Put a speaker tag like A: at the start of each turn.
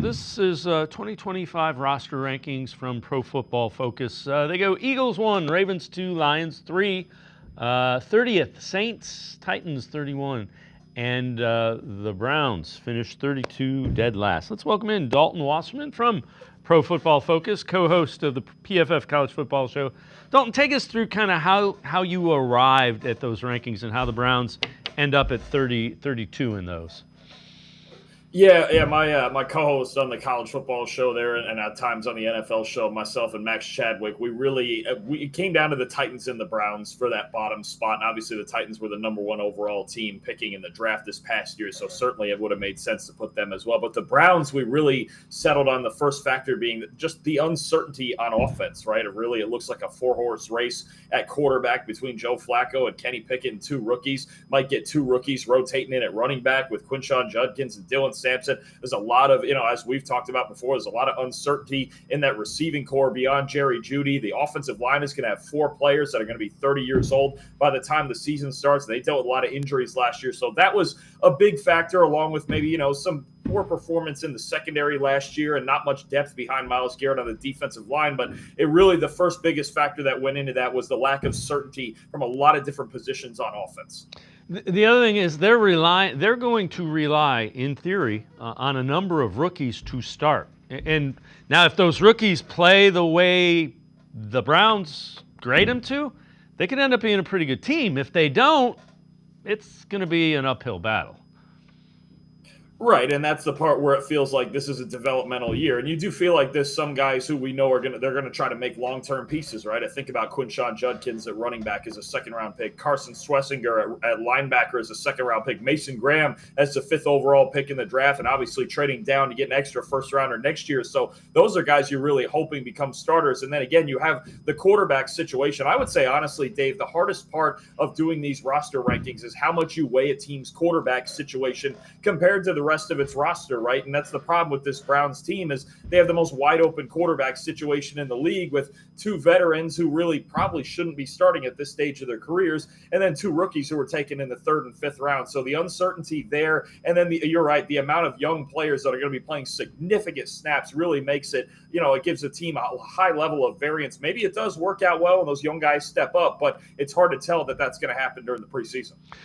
A: This is 2025 roster rankings from Pro Football Focus. They go Eagles 1, Ravens 2, Lions 3, 30th, Saints, Titans 31, and the Browns finished 32 dead last. Let's welcome in Dalton Wasserman from Pro Football Focus, co-host of the PFF College Football Show. Dalton, take us through kind of how you arrived at those rankings and how the Browns end up at 32 in those.
B: Yeah. My co-host on the college football show there, and at times on the NFL show, myself and Max Chadwick, we came down to the Titans and the Browns for that bottom spot. And obviously, the Titans were the number one overall team picking in the draft this past year, so certainly it would have made sense to put them as well. But the Browns, we really settled on the first factor being just the uncertainty on offense, right? It looks like a four-horse race at quarterback between Joe Flacco and Kenny Pickett and two rookies. Might get two rookies rotating in at running back with Quinshon Judkins and Dylan Sampson. There's a lot of, as we've talked about before, there's a lot of uncertainty in that receiving core beyond Jerry Jeudy. The offensive line is going to have four players that are going to be 30 years old by the time the season starts. They dealt with a lot of injuries last year. So that was a big factor, along with maybe, some poor performance in the secondary last year and not much depth behind Myles Garrett on the defensive line. But the first biggest factor that went into that was the lack of certainty from a lot of different positions on offense.
A: The other thing is they're going to rely, in theory, on a number of rookies to start. And now if those rookies play the way the Browns grade them to, they could end up being a pretty good team. If they don't, it's going to be an uphill battle.
B: Right, and that's the part where it feels like this is a developmental year, and you do feel like there's some guys who we know they're gonna try to make long-term pieces, right? I think about Quinshon Judkins at running back as a second-round pick, Carson Swessinger at linebacker as a second-round pick, Mason Graham as the fifth overall pick in the draft, and obviously trading down to get an extra first-rounder next year. So those are guys you're really hoping become starters. And then again, you have the quarterback situation. I would say honestly, Dave, the hardest part of doing these roster rankings is how much you weigh a team's quarterback situation compared to the rest of its roster, right? And that's the problem with this Browns team is they have the most wide open quarterback situation in the league with two veterans who really probably shouldn't be starting at this stage of their careers, and then two rookies who were taken in the third and fifth round. So the uncertainty there, and then you're right, the amount of young players that are going to be playing significant snaps really makes it, it gives a team a high level of variance. Maybe it does work out well and those young guys step up, but it's hard to tell that that's going to happen during the preseason.